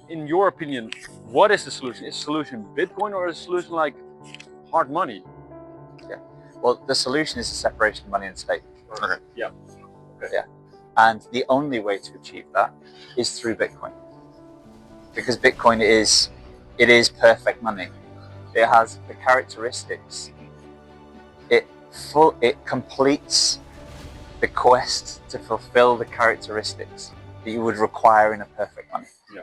in your opinion, what is the solution? Is the solution Bitcoin or is the solution like hard money? Yeah. Well, the solution is the separation of money and state. Okay. Yeah. Okay. Yeah. And the only way to achieve that is through Bitcoin. Because Bitcoin is perfect money. It has the characteristics. It completes the quest to fulfill the characteristics that you would require in a perfect money. Yeah.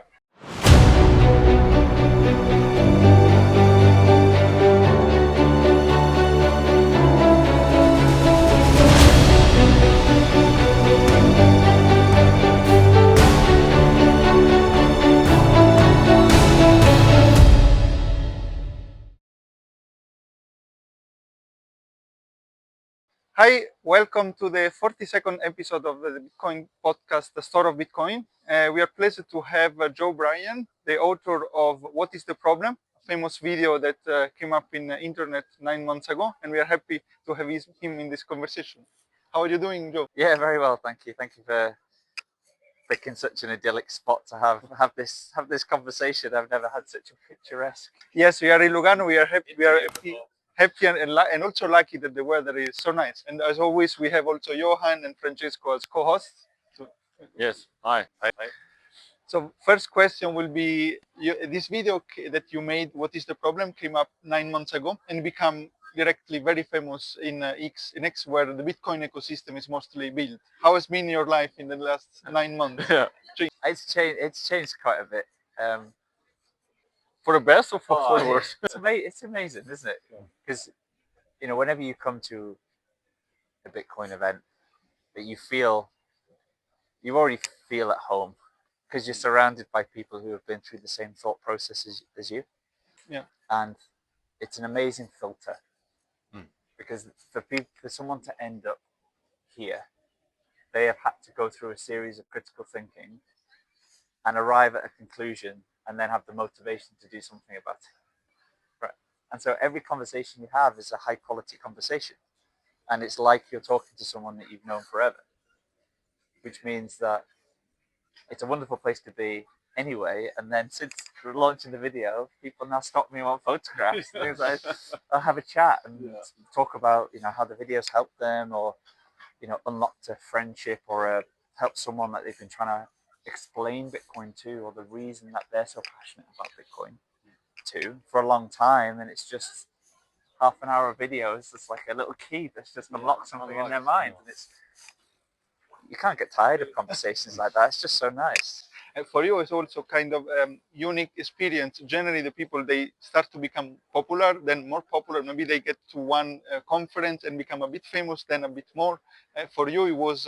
Hi, welcome to the 42nd episode of the Bitcoin podcast, The Store of Bitcoin. We are pleased to have Joe Bryan, the author of What is the Problem? A famous video that came up in the internet 9 months ago, and we are happy to have him in this conversation. How are you doing, Joe? Yeah, very well, thank you. Thank you for picking such an idyllic spot to have this conversation. I've never had such a picturesque. Yes, we are in Lugano. We are happy. Happy and also lucky that the weather is so nice. And as always, we have also Johan and Francesco as co-hosts. Yes. Hi. Hi. So first question will be, this video that you made, What is the Problem, came up 9 months ago and become directly very famous in X, where the Bitcoin ecosystem is mostly built. How has been your life in the last 9 months? Yeah. It's changed quite a bit. For the best or for the worst? It's amazing, isn't it? Because whenever you come to a Bitcoin event, that you already feel at home because you're surrounded by people who have been through the same thought process as you. Yeah. And it's an amazing filter because for someone to end up here, they have had to go through a series of critical thinking and arrive at a conclusion and then have the motivation to do something about it. Right. And so every conversation you have is a high quality conversation. And it's like you're talking to someone that you've known forever, which means that it's a wonderful place to be anyway. And then since launching the video, people now stop me and want photographs. And things like I'll have a chat and talk about how the videos helped them, or unlocked a friendship, or helped someone that they've been trying to explain Bitcoin to, or the reason that they're so passionate about Bitcoin to for a long time. And it's just half an hour of video is just like a little key that's just unlocked something in their mind. And you can't get tired of conversations like that. It's just so nice. And for you, it's also kind of unique experience. Generally, the people, they start to become popular, then more popular. Maybe they get to one conference and become a bit famous, then a bit more. For you, it was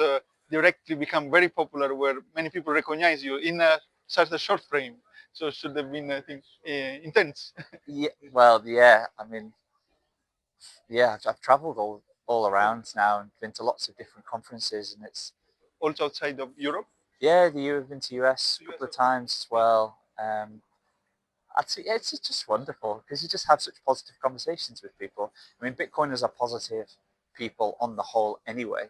directly become very popular, where many people recognize you in such a short frame. So it should have been, I think, intense. Yeah. Well, yeah. I mean, yeah. I've traveled all around now and been to lots of different conferences, and it's also outside of Europe. Yeah, I've been to US a couple of times as well. I'd say it's just wonderful because you just have such positive conversations with people. I mean, Bitcoiners are positive people on the whole anyway.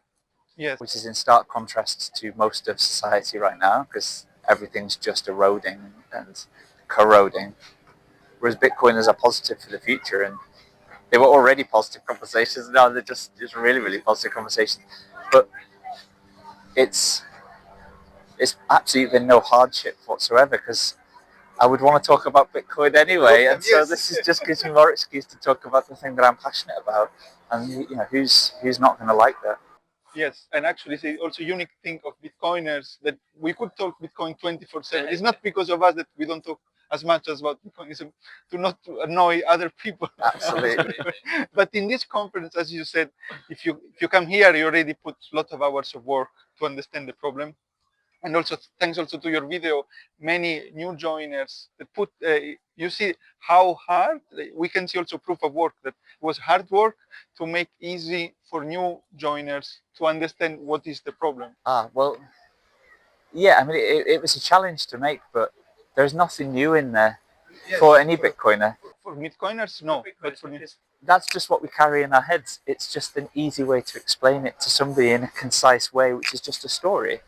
Yes. Which is in stark contrast to most of society right now, because everything's just eroding and corroding. Whereas Bitcoiners are positive for the future, and they were already positive conversations. Now they're just really, really positive conversations. But it's absolutely no hardship whatsoever, because I would want to talk about Bitcoin anyway, and so this just gives me more excuse to talk about the thing that I'm passionate about. And who's not going to like that? Yes, and actually, it's also unique thing of Bitcoiners that we could talk Bitcoin 24/7. It's not because of us that we don't talk as much as about Bitcoin. It's to not annoy other people. Absolutely. But in this conference, as you said, if you come here, you already put a lot of hours of work to understand the problem. And also, thanks also to your video, many new joiners that put, you see how hard, we can see also proof of work that was hard work to make easy for new joiners to understand what is the problem. Well, yeah, I mean, it was a challenge to make, but there's nothing new in there for any Bitcoiner. For Bitcoiners, no. But for that's just what we carry in our heads. It's just an easy way to explain it to somebody in a concise way, which is just a story.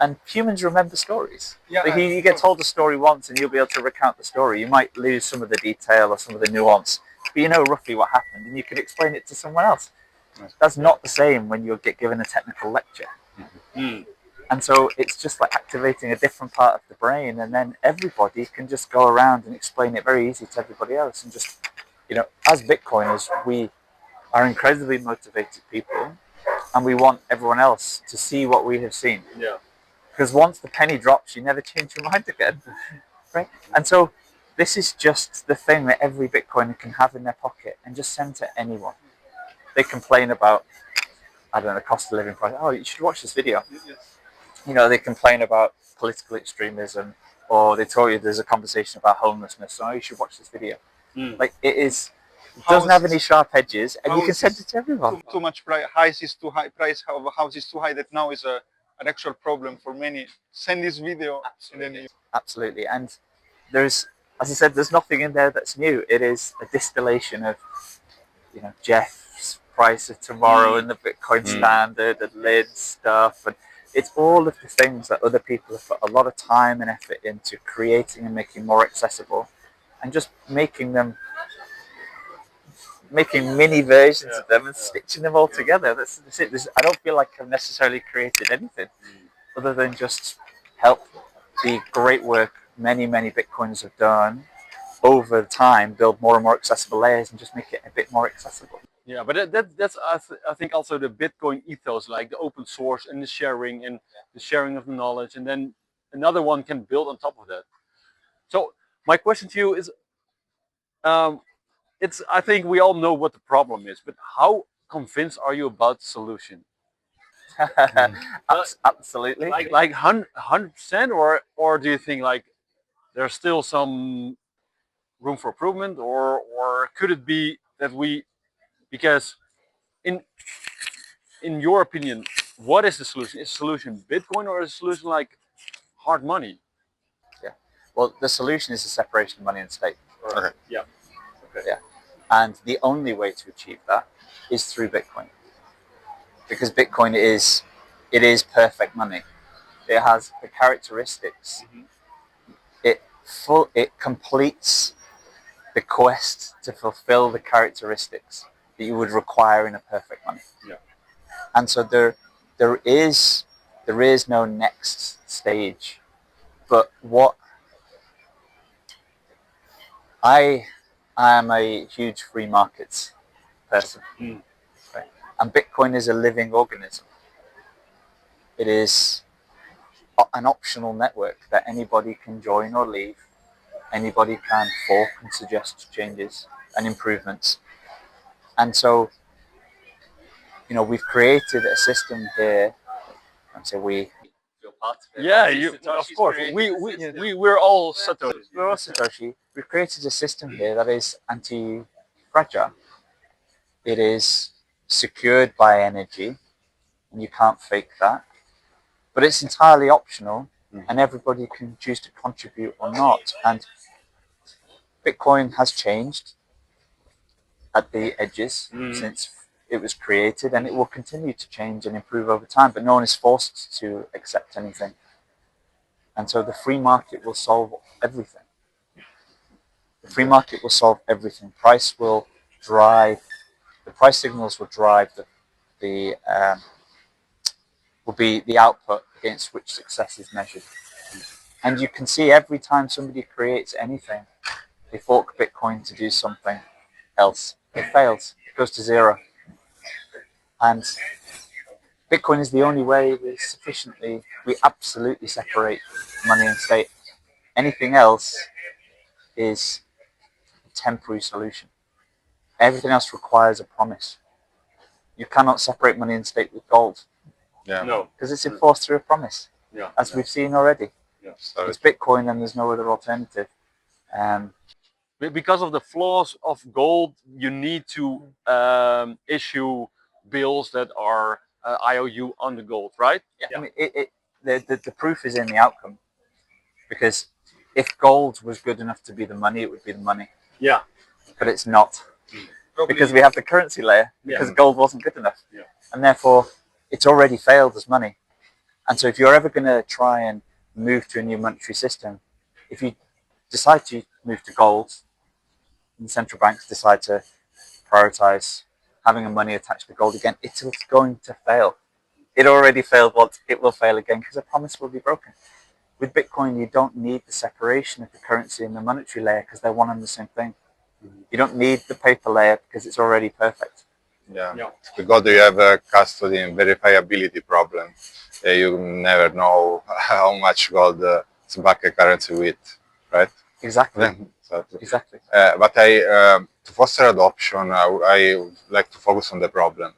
And humans remember stories. Yeah, Like you get told a story once and you'll be able to recount the story. You might lose some of the detail or some of the nuance, but you know roughly what happened and you can explain it to someone else. That's not the same when you get given a technical lecture. And so it's just like activating a different part of the brain, and then everybody can just go around and explain it very easy to everybody else. And just, as Bitcoiners, we are incredibly motivated people, and we want everyone else to see what we have seen. Yeah. Because once the penny drops, you never change your mind again, right? And so this is just the thing that every Bitcoiner can have in their pocket and just send to anyone. They complain about, I don't know, the cost of living price. Oh, you should watch this video. They complain about political extremism, or they tell you there's a conversation about homelessness. Oh, you should watch this video. Like it doesn't have any sharp edges, and you can send it to everyone. Too much price is too high. Price of a house is too high. That now is an actual problem for many. Send this video. Absolutely. And there's, as I said, there's nothing in there that's new. It is a distillation of, Jeff's price of tomorrow and the Bitcoin standard and Lynn's stuff, and it's all of the things that other people have put a lot of time and effort into creating and making more accessible, and just making mini versions of them and stitching them all together. That's it. I don't feel like I've necessarily created anything other than just help the great work many Bitcoiners have done over time, build more and more accessible layers and just make it a bit more accessible. Yeah, but that's I think also the Bitcoin ethos, like the open source and the sharing of the knowledge, and then another one can build on top of that. So my question to you is, I think we all know what the problem is, but how convinced are you about the solution? Absolutely. Like 100%, or do you think like there's still some room for improvement, or could it be that because in your opinion, what is the solution? Is the solution Bitcoin, or is the solution like hard money? Yeah. Well, the solution is the separation of money and state. Okay. Yeah. Okay. Yeah. And the only way to achieve that is through Bitcoin. Because Bitcoin is perfect money. It has the characteristics. It completes the quest to fulfill the characteristics that you would require in a perfect money. Yeah. And so there is no next stage. But what I am a huge free markets person. Right? And Bitcoin is a living organism. It is an optional network that anybody can join or leave. Anybody can fork and suggest changes and improvements. And so, we've created a system here, and so we feel part of it. Yeah, of course. We're all Satoshi. We're all Satoshi. We've created a system here that is anti-fragile. It is secured by energy, and you can't fake that. But it's entirely optional, and everybody can choose to contribute or not. And Bitcoin has changed at the edges since it was created, and it will continue to change and improve over time, but no one is forced to accept anything. And so the free market will solve everything. The free market will solve everything. The price signals will drive will be the output against which success is measured. And you can see every time somebody creates anything, they fork Bitcoin to do something else. It fails. It goes to zero. And Bitcoin is the only way we absolutely separate money and state. Anything else is a temporary solution. Everything else requires a promise. You cannot separate money and state with gold. Yeah. No. Because it's enforced through a promise. Yeah. As we've seen already. Yeah. It's Bitcoin and there's no other alternative. Because of the flaws of gold, you need to issue bills that are IOU on the gold, right? Yeah. I mean, the proof is in the outcome. Because if gold was good enough to be the money, it would be the money. Yeah. But it's not. Because we have the currency layer. Because gold wasn't good enough. Yeah. And therefore, it's already failed as money. And so if you're ever going to try and move to a new monetary system, if you decide to move to gold, and central banks decide to prioritize having a money attached to gold again, it's going to fail. It already failed once, it will fail again because the promise will be broken. With Bitcoin, you don't need the separation of the currency and the monetary layer because they're one and the same thing. You don't need the paper layer because it's already perfect. Yeah. Yeah. Because you have a custody and verifiability problem. You never know how much gold is back a currency with, right? Exactly. Exactly. Exactly. But to foster adoption, I would like to focus on the problem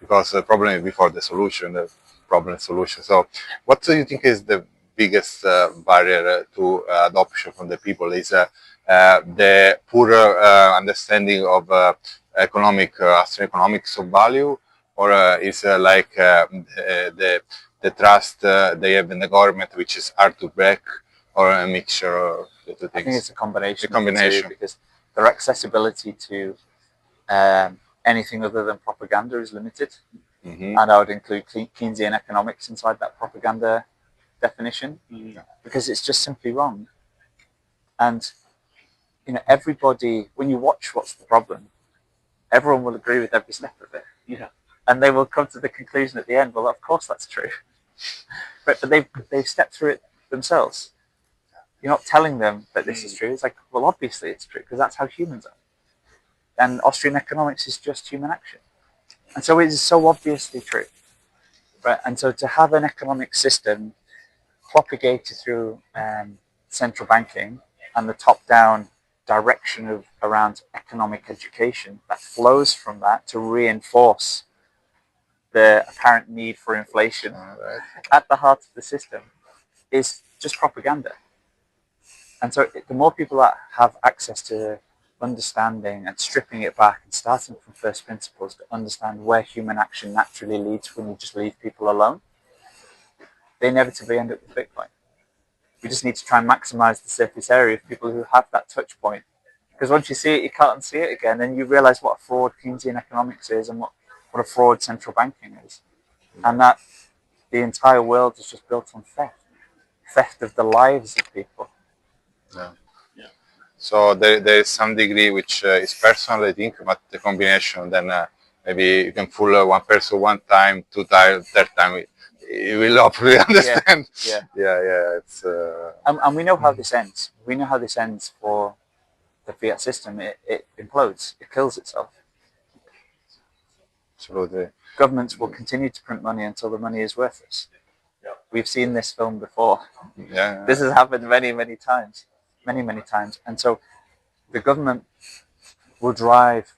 because the problem is before the solution, the problem solution. So, what do you think is the biggest barrier to adoption from the people? Is the poor understanding of economics of value, or is the trust they have in the government, which is hard to break, or a mixture of the two I think things? it's a combination. A combination. Because their accessibility to anything other than propaganda is limited. Mm-hmm. And I would include Keynesian economics inside that propaganda definition because it's just simply wrong. And everybody, when you watch What's the Problem, everyone will agree with every step of it. Yeah. And they will come to the conclusion at the end, well, of course that's true. But they've stepped through it themselves. You're not telling them that this is true. It's like, well, obviously it's true because that's how humans are. And Austrian economics is just human action. And so it is so obviously true. Right? And so to have an economic system propagated through central banking and the top-down direction of around economic education that flows from that to reinforce the apparent need for inflation at the heart of the system is just propaganda. And so the more people that have access to understanding and stripping it back and starting from first principles to understand where human action naturally leads when you just leave people alone, they inevitably end up with Bitcoin. We just need to try and maximize the surface area of people who have that touch point. Because once you see it, you can't unsee it again, and you realize what a fraud Keynesian economics is and what a fraud central banking is. And that the entire world is just built on theft of the lives of people. Yeah. Yeah. So there is some degree which is personal, I think, but the combination then maybe you can fool one person one time, two times, third time, you will hopefully understand. Yeah. Yeah. It's And we know how this ends. We know how this ends for the fiat system. It implodes. It kills itself. absolutely. Governments will continue to print money until the money is worthless. Yeah. We've seen this film before. Yeah. This has happened many times. Many times. And so the government will drive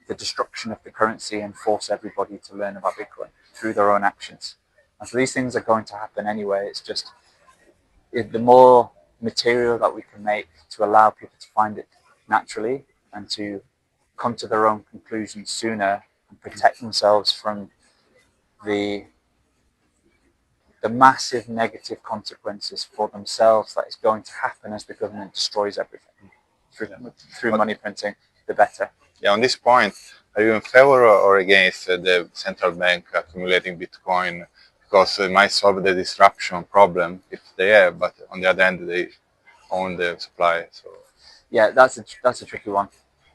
the destruction of the currency and force everybody to learn about Bitcoin through their own actions. And so these things are going to happen anyway. It's just the more material that we can make to allow people to find it naturally and to come to their own conclusions sooner and protect themselves from the massive negative consequences for themselves that is going to happen as the government destroys everything through money printing, the better. Yeah, on this point, are you in favor or against the central bank accumulating Bitcoin because it might solve the disruption problem if they have, but on the other hand, they own the supply. So Yeah, that's a tricky one.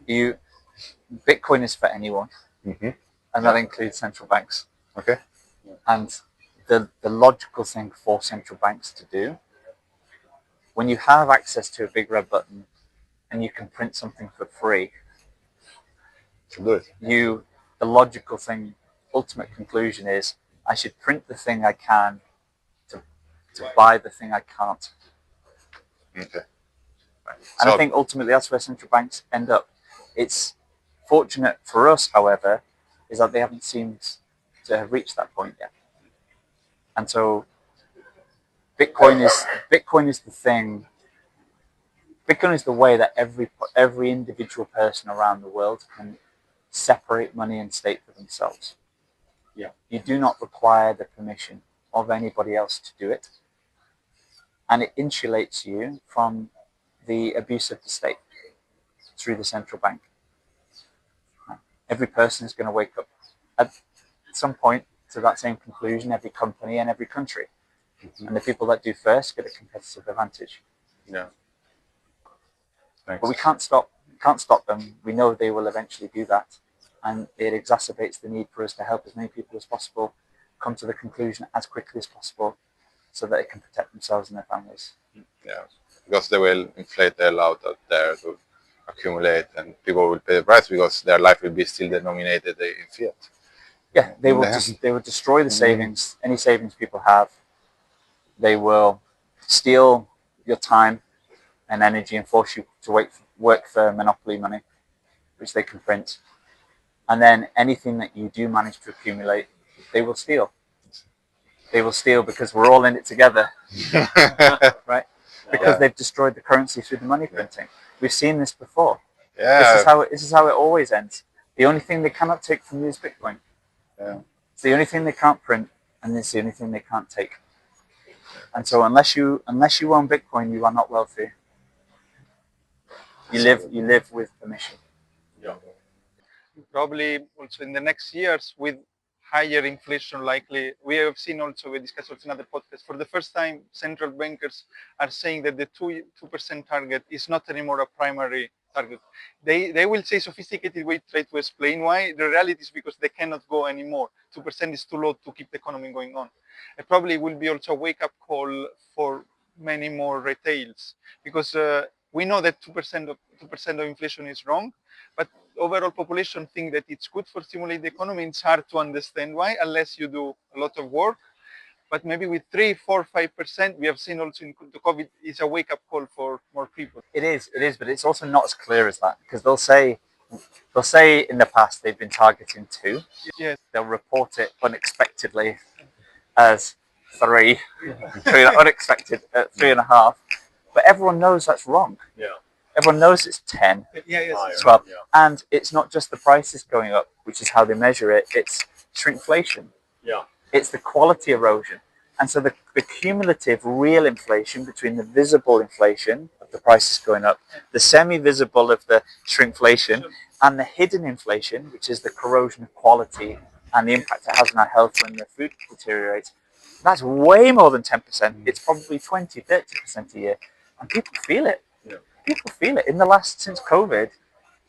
Bitcoin is for anyone, and that includes central banks. okay, And the logical thing for central banks to do, when you have access to a big red button and you can print something for free, so do it. the logical thing, ultimate conclusion is I should print the thing I can to buy the thing I can't. Okay. And I think ultimately that's where central banks end up. It's fortunate for us, however, is that they haven't seemed to have reached that point yet. And so Bitcoin is the thing. Bitcoin is the way that every individual person around the world can separate money and state for themselves. Yeah. You do not require the permission of anybody else to do it. And it insulates you from the abuse of the state through the central bank. Every person is going to wake up at some point to that same conclusion, every company and every country. and the people that do first get a competitive advantage. Yeah. Thanks. But we can't stop them. We know they will eventually do that, and it exacerbates the need for us to help as many people as possible come to the conclusion as quickly as possible, so that they can protect themselves and their families. Yeah, because they will inflate the out there to accumulate, and people will pay the price because their life will be still denominated in fiat. Yeah, they will destroy the savings, any savings people have. They will steal your time and energy and force you to work for monopoly money, which they can print. And then anything that you do manage to accumulate, they will steal. They will steal because we're all in it together, right? Because they've destroyed the currency through the money printing. We've seen this before. Yeah, This is how it always ends. The only thing they cannot take from you is Bitcoin. yeah. It's the only thing they can't print, and it's the only thing they can't take. And so unless you own Bitcoin, you are not wealthy. You live with permission. Yeah. Probably also in the next years with higher inflation likely. We have seen also, we discussed also in other podcasts, for the first time central bankers are saying that the 2% target is not anymore a primary target. They will say sophisticated way to try to explain why. The reality is because they cannot go anymore. 2% is too low to keep the economy going on. It probably will be also a wake-up call for many more retails, because we know that 2% of inflation is wrong, but overall population think that it's good for stimulate the economy. It's hard to understand why, unless you do a lot of work. But maybe with 3, 4, 5%, we have seen also in the COVID is a wake-up call for more people. It is, but it's also not as clear as that, because they'll say in the past they've been targeting 2. Yes. They'll report it unexpectedly as 3, unexpected at 3.5. But everyone knows that's wrong. Yeah. Everyone knows it's 10, Yes. 12. Yeah. And it's not just the prices going up, which is how they measure it. It's shrinkflation. Yeah. It's the quality erosion. And so the cumulative real inflation between the visible inflation of the prices going up, the semi-visible of the shrinkflation, and the hidden inflation, which is the corrosion of quality and the impact it has on our health when the food deteriorates, that's way more than 10%. It's probably 20, 30% a year. And people feel it. Yeah. People feel it. Since COVID,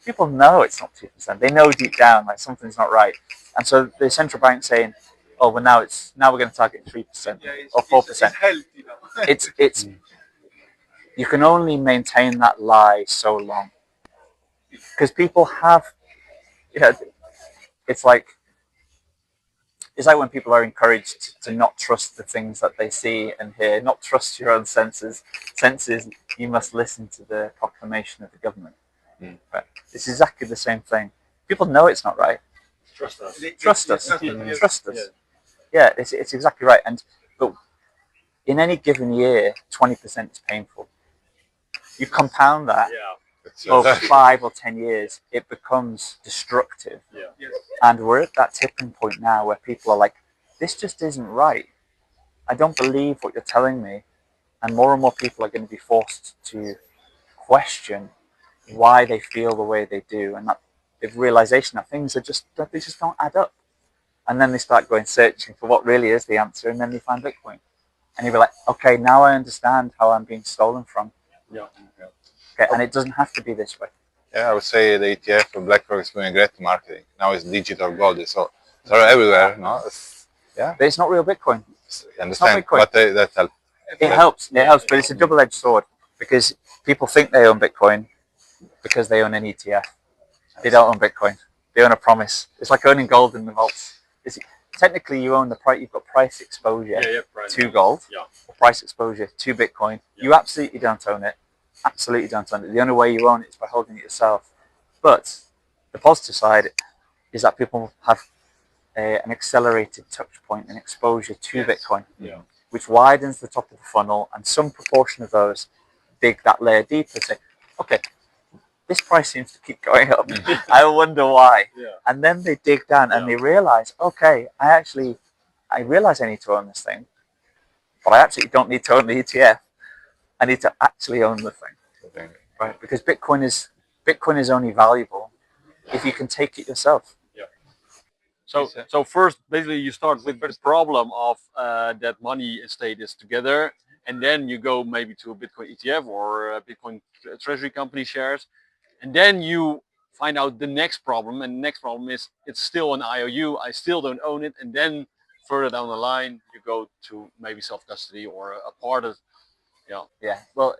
people know it's not 2%. They know deep down like something's not right. And so the central bank saying, "Oh, well now we're going to target 3% or 4%." It's healthy now. It's you can only maintain that lie so long, because people have, it's like when people are encouraged to not trust the things that they see and hear, not trust your own senses. Senses, you must listen to the proclamation of the government. Right? It's exactly the same thing. People know it's not right. Trust us. Trust us. Trust us. Yeah, it's exactly right. But in any given year, 20% is painful. You compound that over 5 or 10 years, it becomes destructive. Yeah. Yes. And we're at that tipping point now where people are like, this just isn't right. I don't believe what you're telling me. And more people are going to be forced to question why they feel the way they do, and that the realization that things that they just don't add up. And then they start going searching for what really is the answer, and then they find Bitcoin. And you'll be like, okay, now I understand how I'm being stolen from. Yeah. Okay, and it doesn't have to be this way. Yeah, I would say the ETF of BlackRock is doing great marketing. Now it's digital gold, so they're everywhere. No, But it's not real Bitcoin. I understand, Bitcoin. but that helps. It helps, but it's a double-edged sword, because people think they own Bitcoin because they own an ETF. They don't own Bitcoin. They own a promise. It's like owning gold in the vaults. Technically, you own the price. You've got price exposure to gold, or price exposure to Bitcoin. You absolutely don't own it. Absolutely don't own it. The only way you own it is by holding it yourself. But the positive side is that people have an accelerated touch point and exposure to Bitcoin, which widens the top of the funnel, and some proportion of those dig that layer deeper. Say, okay, this price seems to keep going up. I wonder why. And then they dig down and they realize, okay, I realize I need to own this thing, but I absolutely don't need to own the ETF. I need to actually own the thing, right? Because Bitcoin is only valuable if you can take it yourself. So first, basically, you start with the problem of that money and state is together, and then you go maybe to a Bitcoin ETF or a Bitcoin treasury company shares, and then you find out the next problem, and the next problem is it's still an IOU, I still don't own it, and then further down the line you go to maybe self-custody or a part of, Yeah. Well,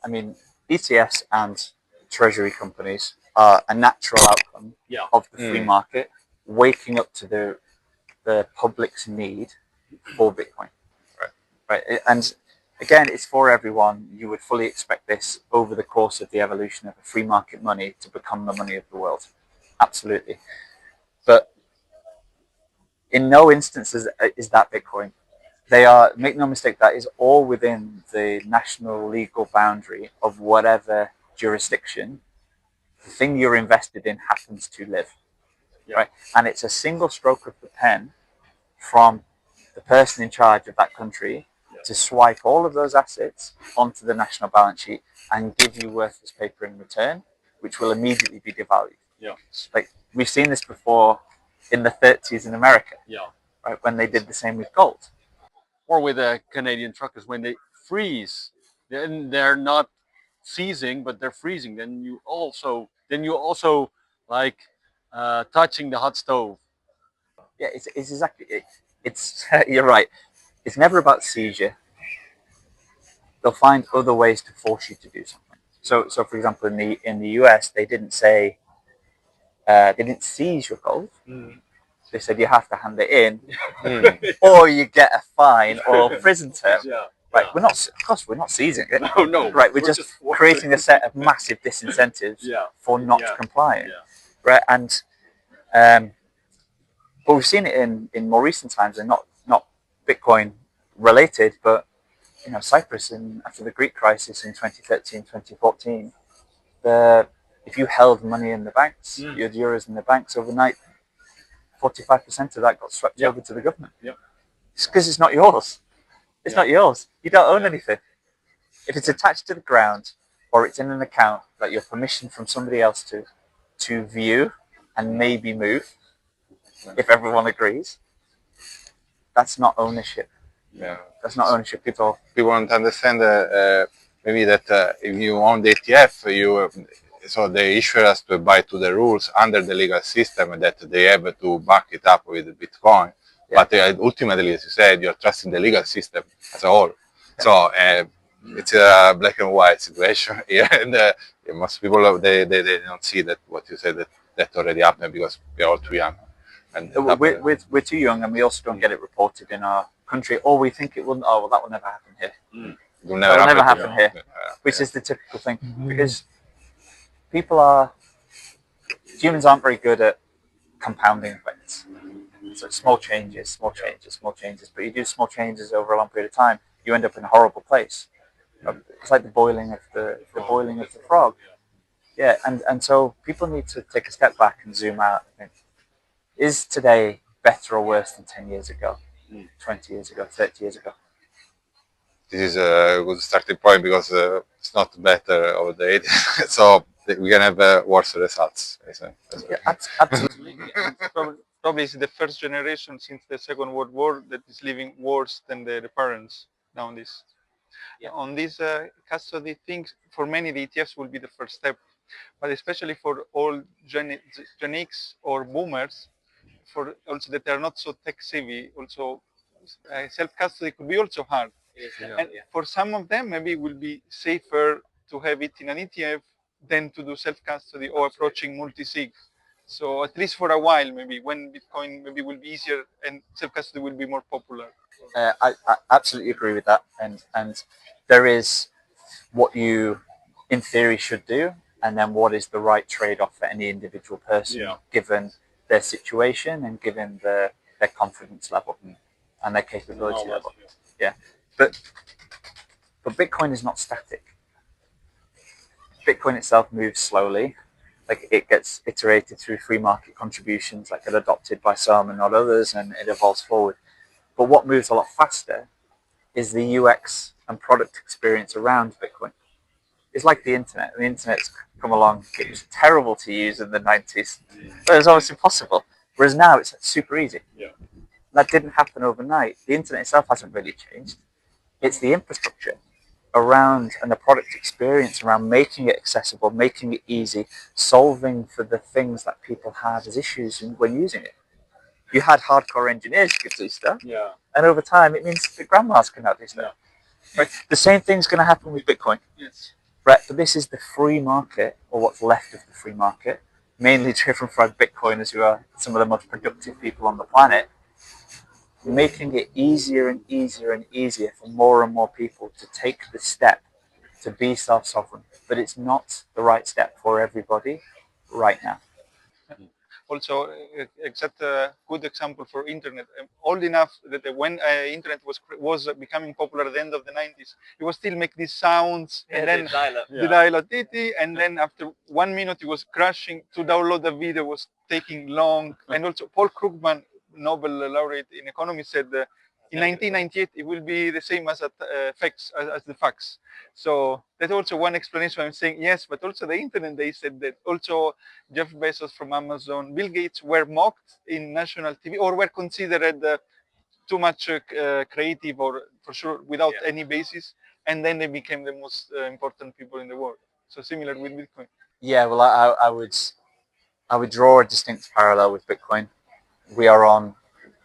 I mean, ETFs and treasury companies are a natural outcome of the free market waking up to the public's need for Bitcoin. Right. And again, it's for everyone. You would fully expect this over the course of the evolution of a free market money to become the money of the world. Absolutely. But in no instance is that Bitcoin. They are, make no mistake, that is all within the national legal boundary of whatever jurisdiction the thing you're invested in happens to live. Right? And it's a single stroke of the pen from the person in charge of that country to swipe all of those assets onto the national balance sheet and give you worthless paper in return, which will immediately be devalued. Like we've seen this before in the 30s in America, right, when they did the same with gold. Or with Canadian truckers when they freeze, then they're not seizing, but they're freezing. Then you also like touching the hot stove. Yeah, it's exactly it's you're right. It's never about seizure. They'll find other ways to force you to do something. So for example, in the US, they didn't say they didn't seize your gold. They said you have to hand it in, or you get a fine or prison term. Right? We're not, of course, we're not seizing it. No. Right? We're just creating a set of massive disincentives for not complying. Right? And but we've seen it in more recent times, and not Bitcoin related, but Cyprus after the Greek crisis in 2013, 2014, if you held money in the banks, you had euros in the banks overnight, 45% of that got swept over to the government. It's because it's not yours. It's not yours. You don't own anything. If it's attached to the ground or it's in an account that you're permission from somebody else to view and maybe move, if everyone agrees, that's not ownership. That's not ownership. People want to understand maybe that if you own the ETF, so the issuer has to abide to the rules under the legal system that they have to back it up with Bitcoin. But ultimately, as you said, you're trusting the legal system as a whole. So it's a black and white situation here, and most people they don't see that what you said that already happened because we're all too young. And we're too young, and we also don't get it reported in our country, or we think it will. Oh well, that will never happen here. It will never happen here, which is the typical thing because humans aren't very good at compounding effects. So small changes, but you do small changes over a long period of time, you end up in a horrible place. It's like the boiling of the frog. Yeah, and so people need to take a step back and zoom out and think, is today better or worse than 10 years ago, 20 years ago, 30 years ago? This is a good starting point because it's not better over the 80s, so we can have worse results. Yeah, absolutely. Probably it's the first generation since the Second World War that is living worse than the parents nowadays. On this custody thing, for many the ETFs will be the first step, but especially for all Gen X or boomers, for also that they are not so tech savvy, also self-custody could be also hard. And for some of them, maybe it will be safer to have it in an ETF than to do self-custody or approaching multi-sig. So at least for a while, maybe when Bitcoin maybe will be easier and self-custody will be more popular. I absolutely agree with that, and there is what you, in theory, should do, and then what is the right trade-off for any individual person, given their situation and given their confidence level and their capability level. Yeah, but Bitcoin is not static. Bitcoin itself moves slowly. Like it gets iterated through free market contributions, like get adopted by some and not others, and it evolves forward. But what moves a lot faster is the UX and product experience around Bitcoin. It's like the internet. The internet's come along. It was terrible to use in the 90s. But it was almost impossible. Whereas now it's super easy. Yeah. That didn't happen overnight. The internet itself hasn't really changed. It's the infrastructure around and the product experience around making it accessible, making it easy, solving for the things that people had as issues when using it. You had hardcore engineers who could do stuff, Yeah. and over time it means the grandmas can now do stuff. Yeah. Right? The same thing's going to happen with Bitcoin. Yes. Right? But this is the free market, or what's left of the free market, mainly driven by Bitcoiners who are some of the most productive people on the planet, making it easier and easier and easier for more and more people to take the step to be self-sovereign. But it's not the right step for everybody right now. Also, exact good example for internet. Old enough that when internet was becoming popular at the end of the 90s, it was still make these sounds, and then the dial-up, and then after 1 minute it was crashing. To download the video was taking long. And also Paul Krugman, Nobel laureate in economy, said in 1998 it will be the same as fax, as the fax. So that's also one explanation. I'm saying yes, but also the internet. They said that also Jeff Bezos from Amazon, Bill Gates were mocked in national TV or were considered too much creative or for sure without any basis, and then they became the most important people in the world. So similar with Bitcoin. Yeah, well, I would draw a distinct parallel with Bitcoin. We are on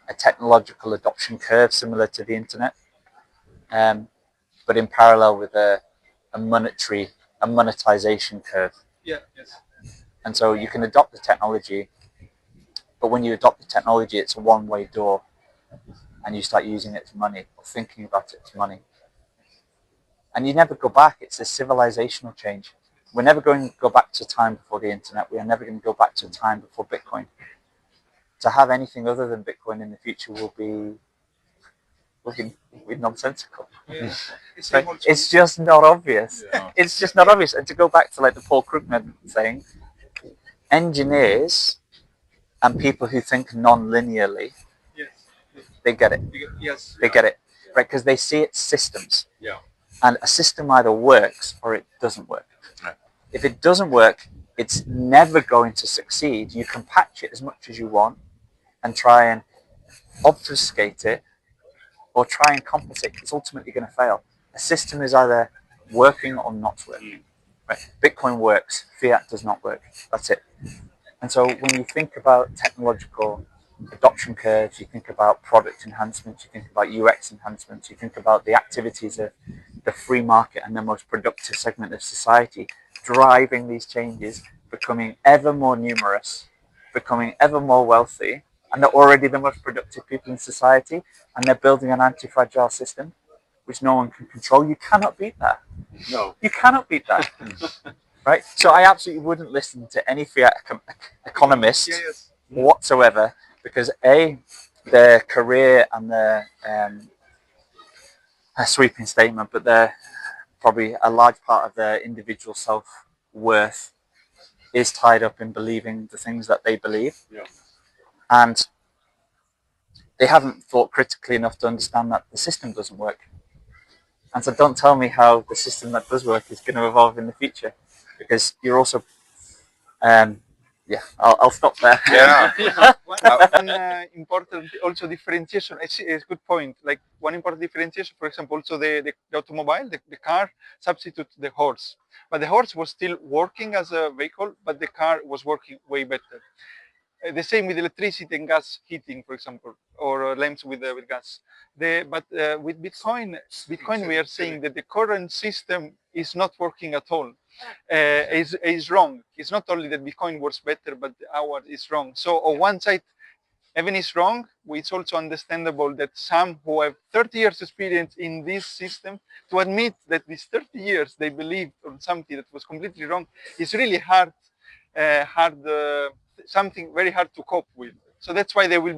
a technological adoption curve similar to the internet, but in parallel with a monetization curve. Yeah. Yes. And so you can adopt the technology, but when you adopt the technology, it's a one-way door, and you start using it for money or thinking about it for money, and you never go back. It's a civilizational change. We're never going to go back to time before the internet. We are never going to go back to time before Bitcoin. To have anything other than Bitcoin in the future will be nonsensical. Yeah. Right? It's just not obvious. Yeah. It's just not obvious. And to go back to like the Paul Krugman saying, engineers and people who think non-linearly, Yes. they get it. Yes. They get it, right? Because they see it's systems. Yeah. And a system either works or it doesn't work. Right. If it doesn't work, it's never going to succeed. You can patch it as much as you want and try and obfuscate it or try and compensate. It's ultimately going to fail. A system is either working or not working. Right? Bitcoin works, fiat does not work. That's it. And so when you think about technological adoption curves, you think about product enhancements, you think about UX enhancements, you think about the activities of the free market and the most productive segment of society driving these changes, becoming ever more numerous, becoming ever more wealthy, and they're already the most productive people in society, and they're building an anti-fragile system which no one can control. You cannot beat that. No. You cannot beat that. Right? So I absolutely wouldn't listen to any fiat economist whatsoever, because A, their career and their a sweeping statement, but they're probably a large part of their individual self-worth is tied up in believing the things that they believe. Yeah. And they haven't thought critically enough to understand that the system doesn't work. And so don't tell me how the system that does work is going to evolve in the future, because you're also, I'll stop there. Yeah. One important also differentiation. It's a good point. Like one important differentiation, for example, also the automobile, the car substitute the horse, but the horse was still working as a vehicle, but the car was working way better. The same with electricity and gas heating, for example, or lamps with gas. But with Bitcoin, we are saying that the current system is not working at all. Is wrong. It's not only that Bitcoin works better, but our is wrong. So on one side, even is wrong, it's also understandable that some who have 30 years experience in this system to admit that these 30 years they believed on something that was completely wrong is really hard, something very hard to cope with. So that's why they will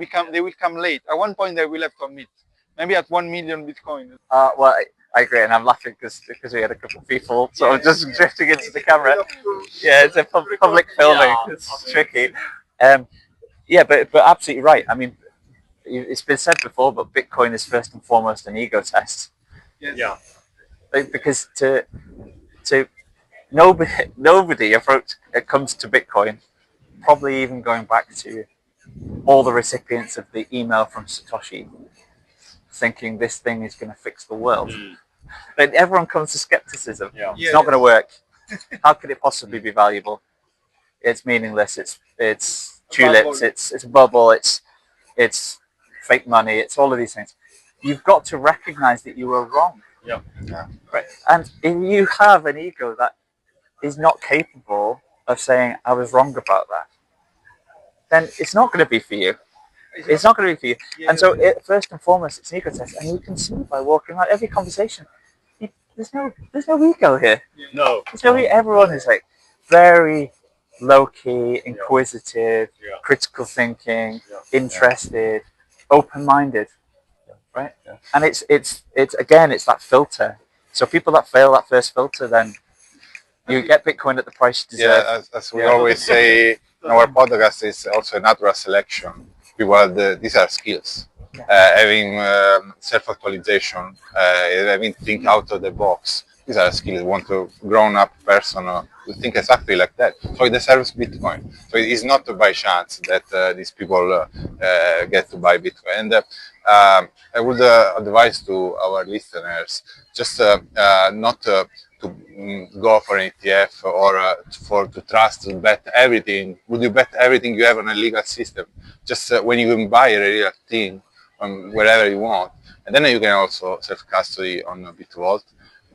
come late. At one point they will have to admit, maybe at 1 million Bitcoin. Well, I agree, and I'm laughing because we had a couple of people sort of just drifting into the camera. Yeah, it's a public filming. It's tricky. But absolutely right. I mean, it's been said before, but Bitcoin is first and foremost an ego test. Yeah. Because to nobody approach it comes to Bitcoin, probably even going back to all the recipients of the email from Satoshi thinking this thing is going to fix the world. Then everyone comes to skepticism. Yeah. It's not going to work. How could it possibly be valuable? It's meaningless. It's tulips. It's a bubble. It's fake money. It's all of these things. You've got to recognize that you were wrong. Yeah. Right. And if you have an ego that is not capable of saying I was wrong about that, then it's not going to be for you. It's not going to be for you. And so, first and foremost, it's an ego test, and you can see by walking around every conversation. There's no ego here. No. There's no ego. Everyone is like very low key, inquisitive, critical thinking, interested, open minded, right? And it's again, it's that filter. So people that fail that first filter, then you get Bitcoin at the price you deserve. Yeah, as we always say in our podcast, it's also a natural selection. These are skills. Having self-actualization, having think out of the box. These are skills. You want a grown-up person to think exactly like that. So it deserves Bitcoin. So it is not by chance that these people get to buy Bitcoin. And I would advise to our listeners just not to go for an ETF or to trust to bet everything. Would you bet everything you have on a legal system? Just when you can buy a real thing wherever you want, and then you can also self-custody on BitVault.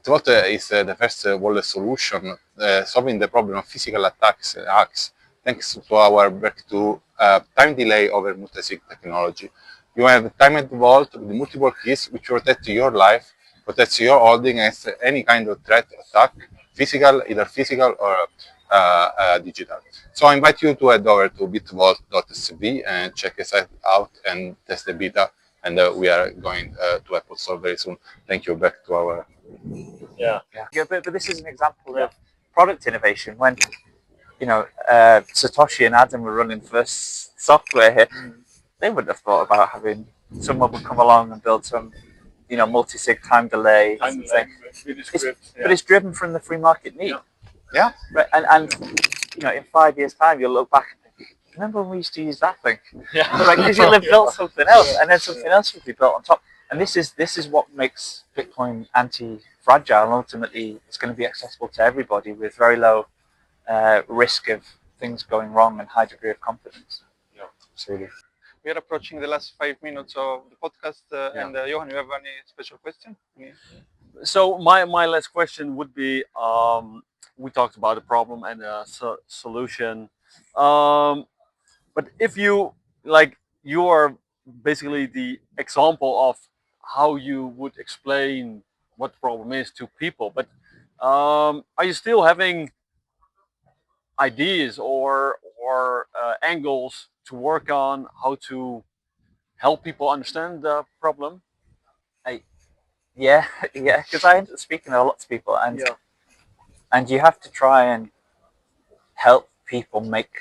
BitVault is the first wallet solution solving the problem of physical attacks and hacks, thanks to our breakthrough time delay over multi-sig technology. You have timed vault with multiple keys which protect your life, protects your holding against any kind of threat attack, either physical or digital. So I invite you to head over to bitvault.sb and check us out and test the beta. And we are going to Apple Store very soon. Thank you. Back to our... But this is an example of product innovation. When Satoshi and Adam were running first software here, they wouldn't have thought about having someone would come along and build some multi-sig time delay. But it's driven from the free market need. Yeah. Right. And in 5 years' time, you'll look back and think, remember when we used to use that thing? Yeah. Because you'll have built something else, and then something else will be built on top. And this is what makes Bitcoin anti-fragile, and ultimately it's going to be accessible to everybody with very low risk of things going wrong and high degree of confidence. Yeah. Absolutely. We are approaching the last 5 minutes of the podcast, and Johan, you have any special question? So my last question would be, we talked about the problem and the solution, but if you you are basically the example of how you would explain what the problem is to people, but are you still having ideas or angles to work on how to help people understand the problem? Yeah, because I end up speaking to lots of people, and you have to try and help people make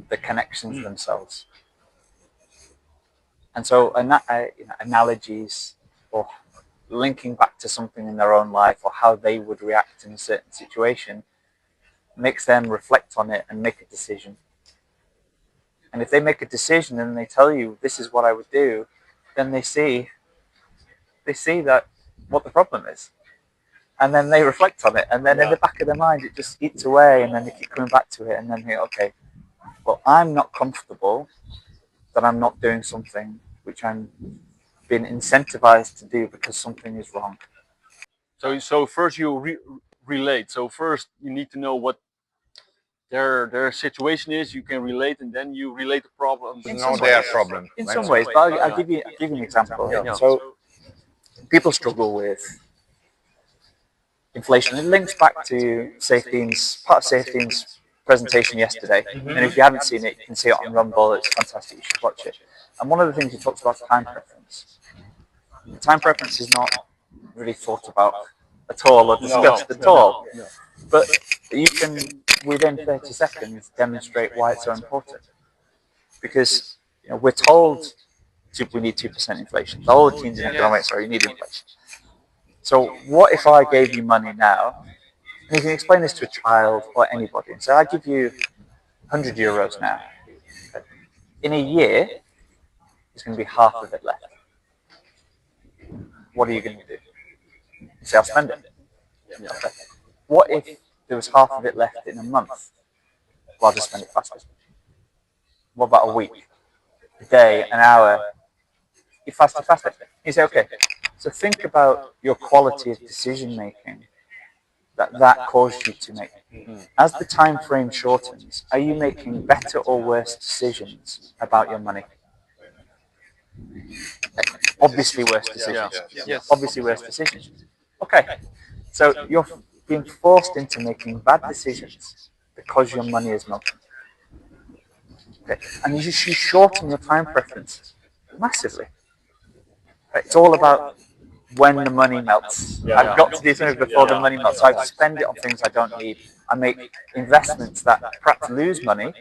the connections themselves. And so, analogies or linking back to something in their own life or how they would react in a certain situation makes them reflect on it and make a decision. And if they make a decision and they tell you this is what I would do, then they see that what the problem is. And then they reflect on it, and then in the back of their mind it just eats away, and then they keep coming back to it, and then think, okay, well, I'm not comfortable that I'm not doing something which I'm being incentivized to do because something is wrong. So first you relate. So first you need to know what their situation is. You can relate, and then you relate the problems. Know their problem. In some ways, but I'll give you an example. Yeah. So people struggle with inflation. It links back to part of Safety's presentation yesterday. And if you haven't seen it, you can see it on Rumble. It's fantastic. You should watch it. And one of the things he talks about is time preference. Time preference is not really thought about at all or discussed at all. No. But you can, within 30 seconds, demonstrate why it's so important. Because we're told we need 2% inflation. The whole team's in economics, you need inflation. So what if I gave you money now, and you can explain this to a child or anybody, and say, I give you 100 euros now. In a year, there's going to be half of it left. What are you going to do? You say, I'll spend it. Okay. What if there was half of it left in a month? Well, I'll just spend it faster. What about a week? A day, an hour? You faster. You say, okay, so think about your quality of decision making that caused you to make. As the time frame shortens, are you making better or worse decisions about your money? Obviously worse decisions. Yes. Obviously worse decisions. Okay, so you're being forced into making bad decisions because your money is melting. Okay, and you shorten your time preference massively. Right? It's all about when the money melts. I've got to do something before the money melts. So I spend it on things I don't need. I make investments that perhaps lose money,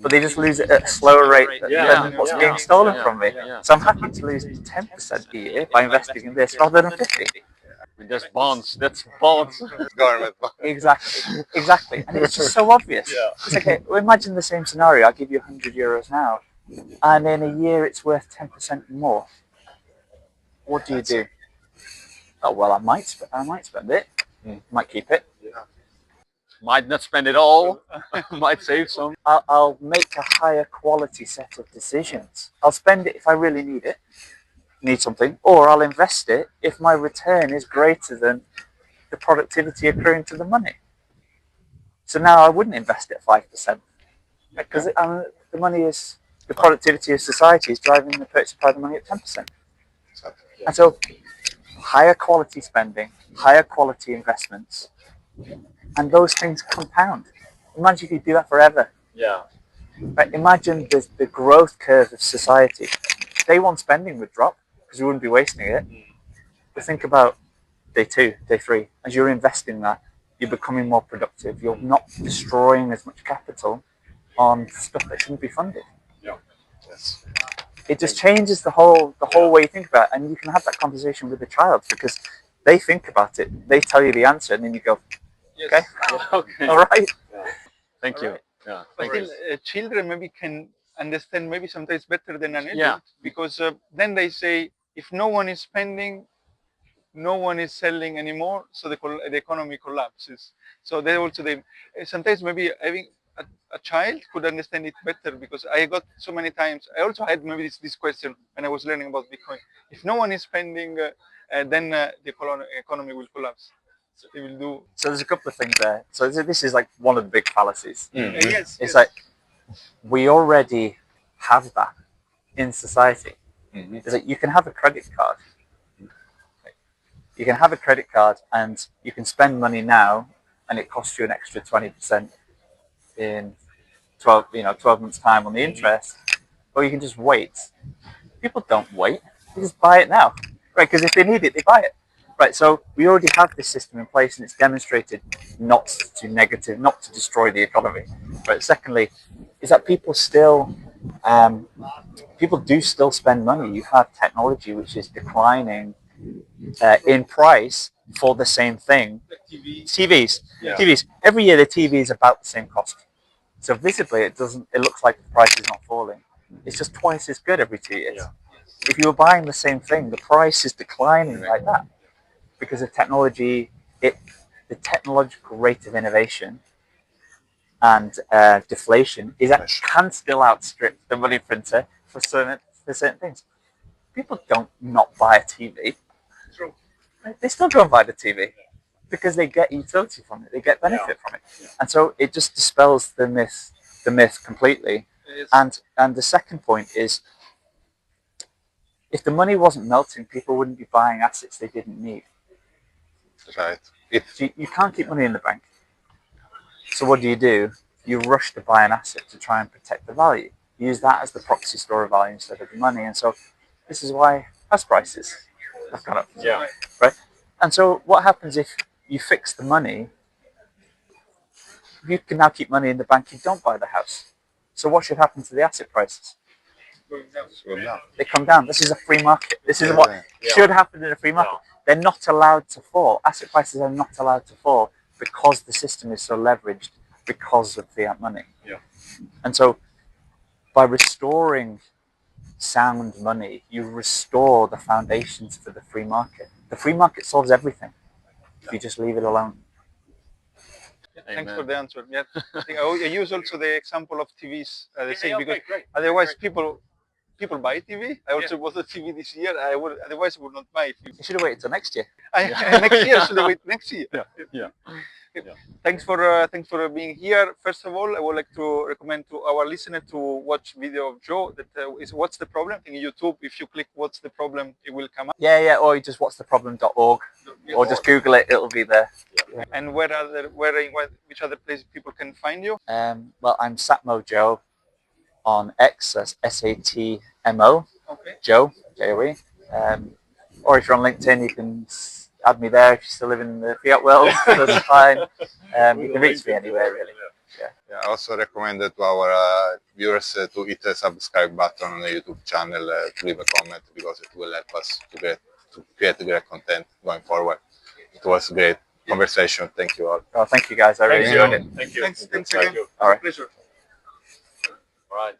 but they just lose it at a slower rate than what's being stolen from me. So I'm happy to lose 10% a year by investing in this rather than 50. That's bonds. That's bonds. Government. Exactly. And it's just so obvious. It's okay. Well, imagine the same scenario. I give you €100 now, and in a year it's worth 10% more. What do you do? Oh well, I might spend it. Might keep it. Might not spend it all. Might save some. I'll make a higher quality set of decisions. I'll spend it if I really need something, or I'll invest it if my return is greater than the productivity accruing to the money. So now I wouldn't invest it at 5% because the money is the productivity of society is driving the purchase power of the money at 10%. And so higher quality spending, higher quality investments, and those things compound. Imagine if you do that forever. Yeah. Right? Imagine the growth curve of society. Day one spending would drop because we wouldn't be wasting it. But think about day 2, day 3. As you're investing that, you're becoming more productive. You're not destroying as much capital on stuff that shouldn't be funded. Yeah. Yes. It just changes the whole way you think about it, and you can have that conversation with the child because they think about it. They tell you the answer, and then you go, okay, Okay. all right. Thank you. Yeah. But still, children maybe can understand maybe sometimes better than an adult, Yeah. because then they say, if no one is spending, no one is selling anymore, so the economy collapses. So sometimes maybe having a child could understand it better, because I got so many times. I also had maybe this question when I was learning about Bitcoin. If no one is spending, then the economy will collapse. So they will do. So there's a couple of things there. So this is like one of the big fallacies. Yes. It's like we already have that in society. It's like you can have a credit card. You can have a credit card and you can spend money now, and it costs you an extra 20% in 12 months' time on the interest, or you can just wait. People don't wait; they just buy it now, right? Because if they need it, they buy it, right? So we already have this system in place, and it's demonstrated not to destroy the economy, right? Secondly, is that people do still spend money. You have technology which is declining in price for the same thing. TVs. Every year the TV is about the same cost. So visibly it looks like the price is not falling. It's just twice as good every 2 years. If you were buying the same thing, the price is declining like that because of technology. The technological rate of innovation and deflation can still outstrip the money printer for certain things. People don't not buy a TV. They still go and buy the TV because they get utility from it, they get benefit from it, and so it just dispels the myth completely. And the second point is, if the money wasn't melting, people wouldn't be buying assets they didn't need. Right. So you can't keep money in the bank. So what do? You rush to buy an asset to try and protect the value. Use that as the proxy store of value instead of the money, and so this is why house prices have gone up. Yeah. Right. And so what happens if you fix the money? You can now keep money in the bank, you don't buy the house. So what should happen to the asset prices? They come down. This is a free market. This is what should happen in a free market. They're not allowed to fall. Asset prices are not allowed to fall because the system is so leveraged because of fiat money. Yeah. And so by restoring sound money, you restore the foundations for the free market. The free market solves everything if you just leave it alone. Thanks for the answer. Yeah, I think I use also the example of TVs. The same, because otherwise people buy TV. I also bought a TV this year. Otherwise I would not buy it. You should have waited till next year. Next year, should I wait next year? Yeah. Thanks for being here. First of all, I would like to recommend to our listener to watch video of Joe that is "What's the Problem" in YouTube. If you click "What's the Problem," it will come up. Yeah, or you just what'stheproblem.org, or just Google it; it'll be there. And which other place people can find you? Well, I'm Satmo Joe on X. That's SATMO. Okay. Joe, Joe. Or if you're on LinkedIn, you can add me there if you still live in the fiat world. That's fine. You can reach me anywhere, really. Yeah, I also recommend to our viewers to hit the subscribe button on the YouTube channel, to leave a comment, because it will help us to create great content going forward. It was a great conversation. Thank you all. Oh, thank you guys. I really enjoyed it. Thank you. Thanks again. All right. Pleasure. All right.